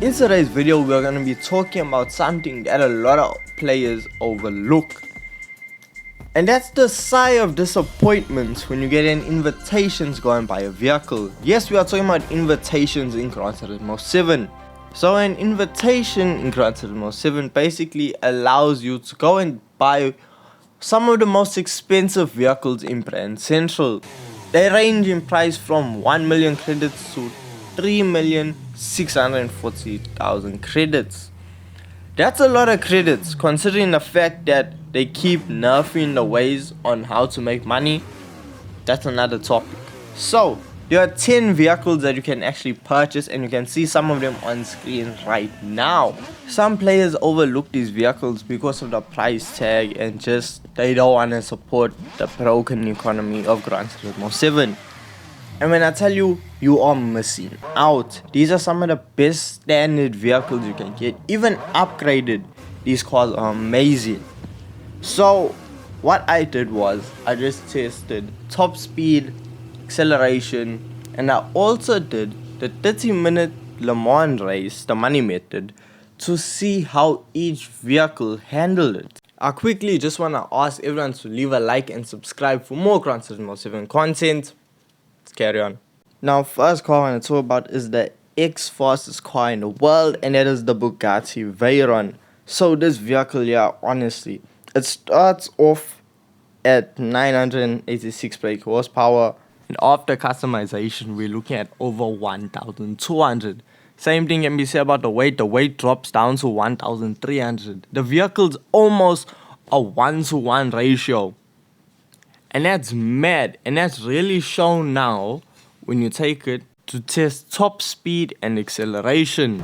In today's video, we're going to be talking about something that a lot of players overlook. And that's the sigh of disappointment when you get an invitations going by a vehicle. Yes, we are talking about invitations in Gran Turismo 7. So an invitation in Gran Turismo 7 basically allows you to go and buy some of the most expensive vehicles in Brand Central. They range in price from 1 million credits to 3,640,000 credits. That's a lot of credits considering the fact that they keep nerfing the ways on how to make money. That's another topic. So there are 10 vehicles that you can actually purchase, and you can see some of them on screen right now. Some players overlook these vehicles because of the price tag and just they don't want to support the broken economy of Gran Turismo 7. And when I tell you, you are missing out. These are some of the best standard vehicles you can get. Even upgraded, these cars are amazing. So what I did was I just tested top speed, acceleration, and I also did the 30-minute Le Mans race, the money method, to see how each vehicle handled it. I quickly just want to ask everyone to leave a like and subscribe for more Gran Turismo 7 content. Let's carry on. Now, first car I want to talk about is the X fastest car in the world, and that is the Bugatti Veyron. So this vehicle, yeah, honestly, it starts off at 986 brake horsepower, and after customization we're looking at over 1,200. Same thing can be said about the weight. The weight drops down to 1,300. The vehicle's almost a 1-to-1 ratio. And that's mad, and that's really shown now when you take it to test top speed and acceleration.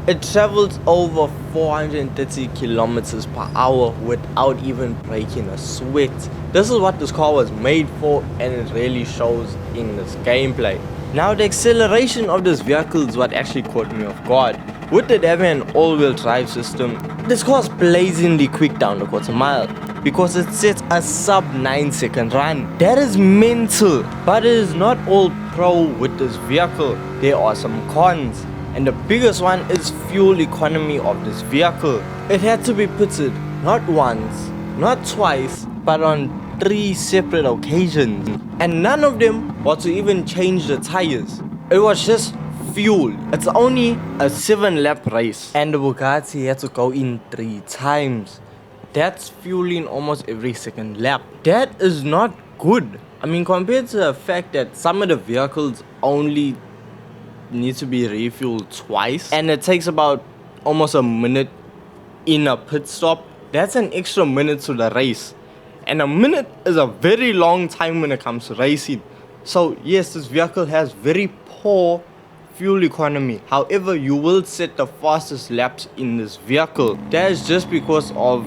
It travels over 430 kilometers per hour without even breaking a sweat. This is what this car was made for, and it really shows in this gameplay. Now the acceleration of this vehicle is what actually caught me off guard. With it having an all-wheel drive system, this car is blazingly quick down the quarter mile, because it sets a sub 9-second run. That is mental, but it is not all pro with this vehicle. There are some cons, and the biggest one is fuel economy of this vehicle. It had to be pitted not once, not twice, but on 3 separate occasions, and none of them were to even change the tires. It was just fuel. It's only a 7-lap race, and the Bugatti had to go in 3 times. That's fueling almost every second lap. That is not good. I mean, compared to the fact that some of the vehicles only need to be refueled twice, and it takes about almost a minute in a pit stop. That's an extra minute to the race, and a minute is a very long time when it comes to racing. So yes, this vehicle has very poor fuel economy. However, you will set the fastest laps in this vehicle. That is just because of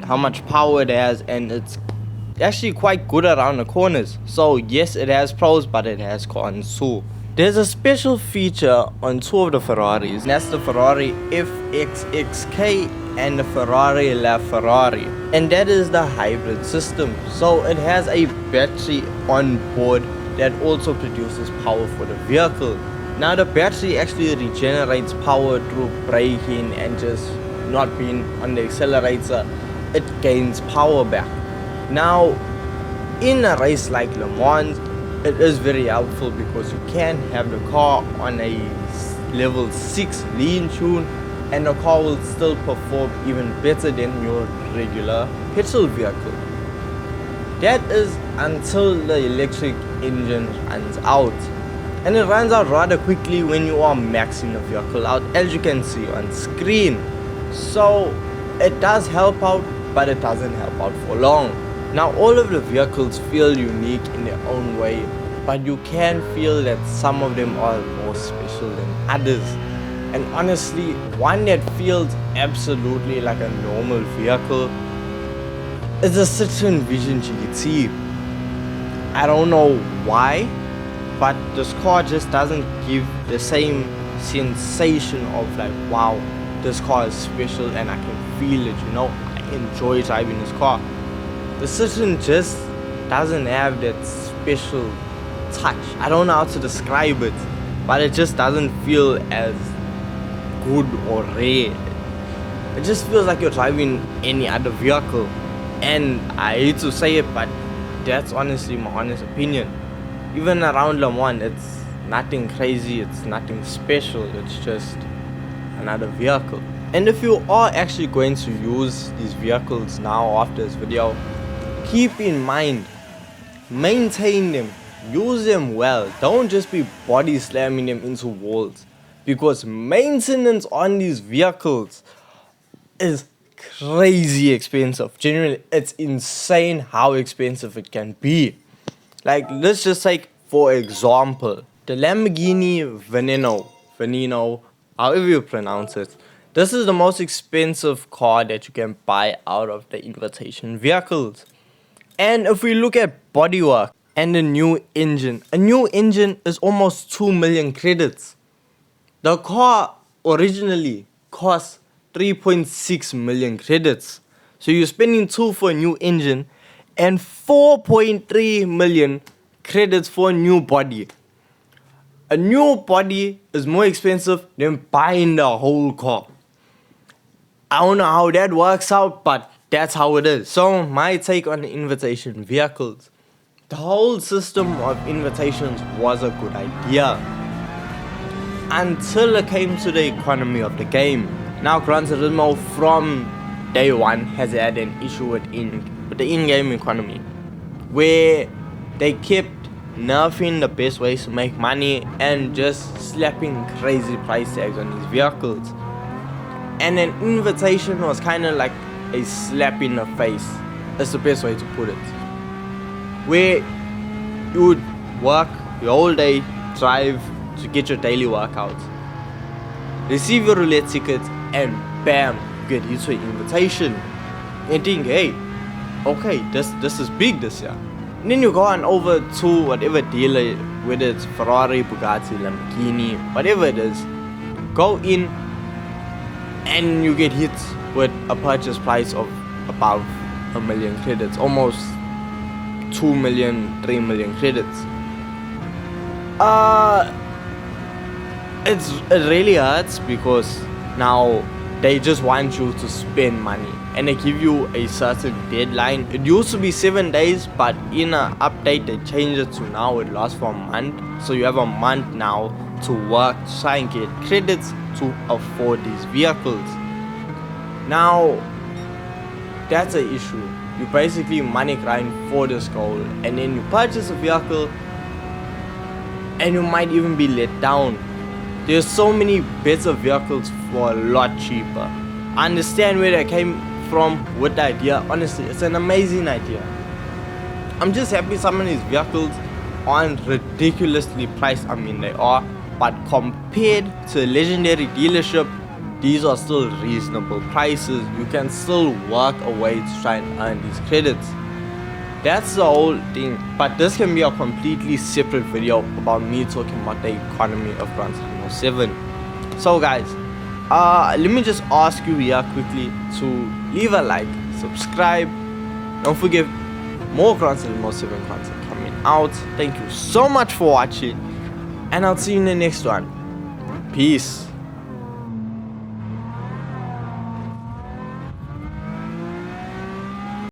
how much power it has, and it's actually quite good around the corners. So yes, it has pros, but it has cons too. There's a special feature on 2 of the Ferraris, and that's the Ferrari FXXK and the Ferrari LaFerrari, and that is the hybrid system. So it has a battery on board that also produces power for the vehicle. Now the battery actually regenerates power through braking and just not being on the accelerator. It gains power back. Now in a race like Le Mans, it is very helpful because you can have the car on a level 6 lean tune, and the car will still perform even better than your regular petrol vehicle. That is until the electric engine runs out, and it runs out rather quickly when you are maxing the vehicle out, as you can see on screen. So it does help out, but it doesn't help out for long. Now all of the vehicles feel unique in their own way, but you can feel that some of them are more special than others. And honestly, one that feels absolutely like a normal vehicle is a Citroen Vision GT. I don't know why, but this car just doesn't give the same sensation of like, wow, this car is special and I can feel it, you know. I enjoy driving this car. The Citroen just doesn't have that special touch. I don't know how to describe it, but it just doesn't feel as good or rare. It just feels like you're driving any other vehicle. And I hate to say it, but that's honestly my honest opinion. Even around Le Mans, it's nothing crazy, it's nothing special, it's just another vehicle. And if you are actually going to use these vehicles now after this video, keep in mind, maintain them, use them well. Don't just be body slamming them into walls, because maintenance on these vehicles is crazy expensive. Genuinely, it's insane how expensive it can be. Like, let's just take for example the Lamborghini Veneno, however you pronounce it. This is the most expensive car that you can buy out of the invitation vehicles. And if we look at bodywork and a new engine is almost 2 million credits. The car originally cost 3.6 million credits. So you're spending 2 for a new engine and 4.3 million credits for a new body. A new body is more expensive than buying the whole car. I don't know how that works out, but that's how it is. So my take on the invitation vehicles. The whole system of invitations was a good idea until it came to the economy of the game. Now Gran Turismo from day one has had an issue with the in-game economy, where they kept nerfing the best ways to make money and just slapping crazy price tags on these vehicles. And an invitation was kind of like a slap in the face. That's the best way to put it. Where you would work your whole day, drive to get your daily workouts, receive your roulette ticket, and bam, you get hit with an invitation. And think, hey, okay, this is big this year. And then you go on over to whatever dealer, whether it's Ferrari, Bugatti, Lamborghini, whatever it is, go in and you get hit with a purchase price of above 1 million credits, almost 2 million, 3 million credits. It really hurts, because now they just want you to spend money and they give you a certain deadline. It used to be 7 days, but in an update they changed it to now it lasts for a month. So you have a month now to work to try and get credits to afford these vehicles. Now that's an issue. You basically money grind for this goal, and then you purchase a vehicle and you might even be let down. There's so many better vehicles for a lot cheaper. I understand where they came from with the idea. Honestly, it's an amazing idea. I'm just happy some of these vehicles aren't ridiculously priced. I mean, they are, but compared to a legendary dealership, these are still reasonable prices. You can still work a way to try and earn these credits. That's the whole thing. But this can be a completely separate video about me talking about the economy of Gran Turismo 7. So guys, let me just ask you here quickly to leave a like, subscribe. Don't forget, more Gran Turismo 7 content coming out. Thank you so much for watching, and I'll see you in the next one. Peace.